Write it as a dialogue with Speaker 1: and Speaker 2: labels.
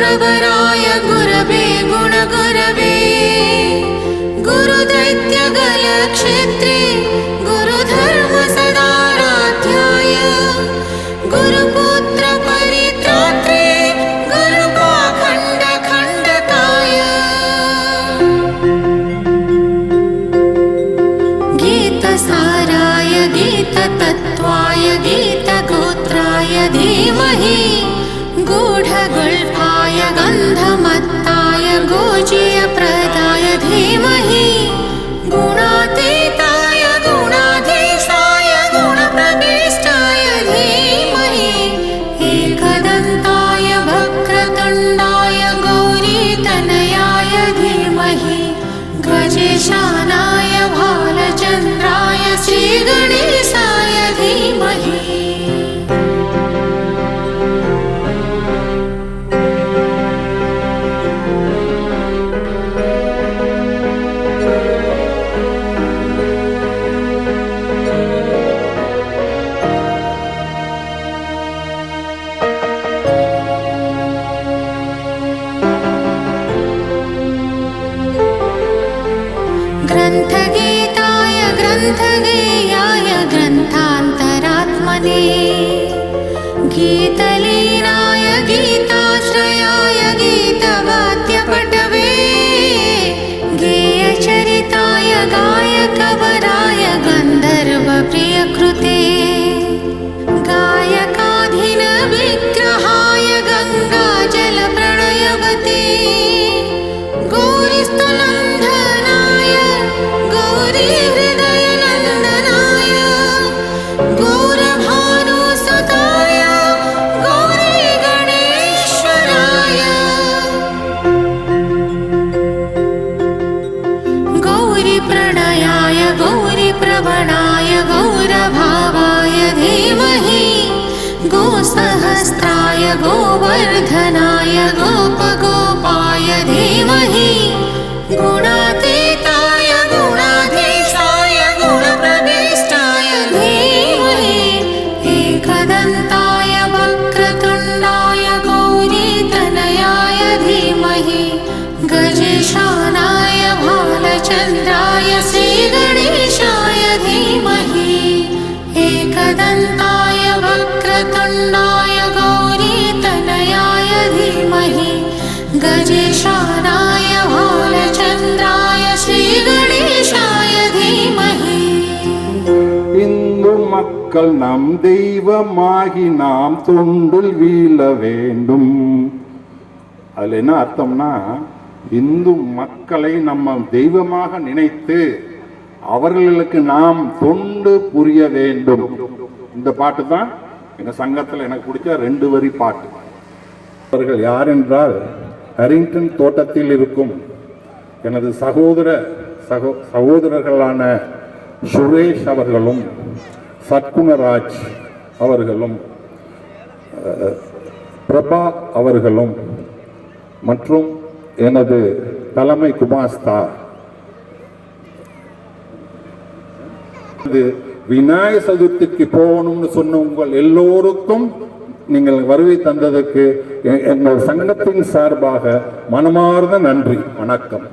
Speaker 1: प्रवराय गुरवे गुणगुरवे गुरुदैत्यगलक्षेत्रे गुरुधर्म सदाराध्याय गुरुपुत्र परित्रात्रे गुरुपाखण्ड खण्डकाय गीतसाराय गीततत्त्वाय गीतगोत्राय धीमहि गूढगुल्फाय गन्धमत्ताय गोजीयप्रदाय धीमहि गुणातीताय गुणाधीशाय गुणप्रविष्टाय धीमहि एकदन्ताय वक्रतुण्डाय गौरीतनयाय धीमहि गजेशानाय भालचन्द्राय श्रीगणेशाय धीमहि ग्रन्थगीताय ग्रन्थगेयाय ग्रन्थान्तरात्मने गीतलीनाय गीताश्रयाय गीतवाद्यपटवे गेयचरिताय गायकवराय गन्धर्वप्रियकृते गायकाधीनविग्रहाय गङ्गाजलप्रणयवते गौरीस्तुलन्धनाय गौरीहृदयनन्दनाय गौरभानुसुताय गौरीगणेश्वराय गौरीप्रणयाय गौरीप्रवणाय गौरभावाय धीमहि गोसहस्राय गोवर्धनाय गोपगोपाय धीमहि गुणातीताय गुणाधीशाय गुणप्रविष्टाय धीमहि एकदन्ताय वक्रतुण्डाय गौरीतनयाय धीमहि गजेशानाय भालचन्द्राय श्रीगणेशाय धीमहि एकदन्ताय वक्रतुण्डाय गौरीतनयाय धीमहि गजेशानाय भालचन्द्राय श्रीगणेशाय धीमहि
Speaker 2: இந்து மக்கள் நம் தெய்வமாகி நாம் தொண்டில் வீழ வேண்டும். அதுல என்ன அர்த்தம்னா, இந்து மக்களை நம்ம தெய்வமாக நினைத்து அவர்களுக்கு நாம் தொண்டு புரிய வேண்டும். இந்த பாட்டு தான் எங்க சங்கத்தில் எனக்கு பிடிச்ச 2 வரி பாட்டு. அவர்கள் யார் என்றால், ஹரிங்டன் தோட்டத்தில் இருக்கும் எனது சகோதரர்களான சுரேஷ் அவர்களும் சத்குணராஜ் அவர்களும் பிரபா அவர்களும் மற்றும் எனது தலைமை குமாஸ்தா விநாயகர் சதுர்த்திக்கு போகணும்னு சொன்ன உங்கள் எல்லோருக்கும் நீங்கள் வருகை தந்ததற்கு எங்கள் சங்கத்தின் சார்பாக மனமார்ந்த நன்றி. வணக்கம்.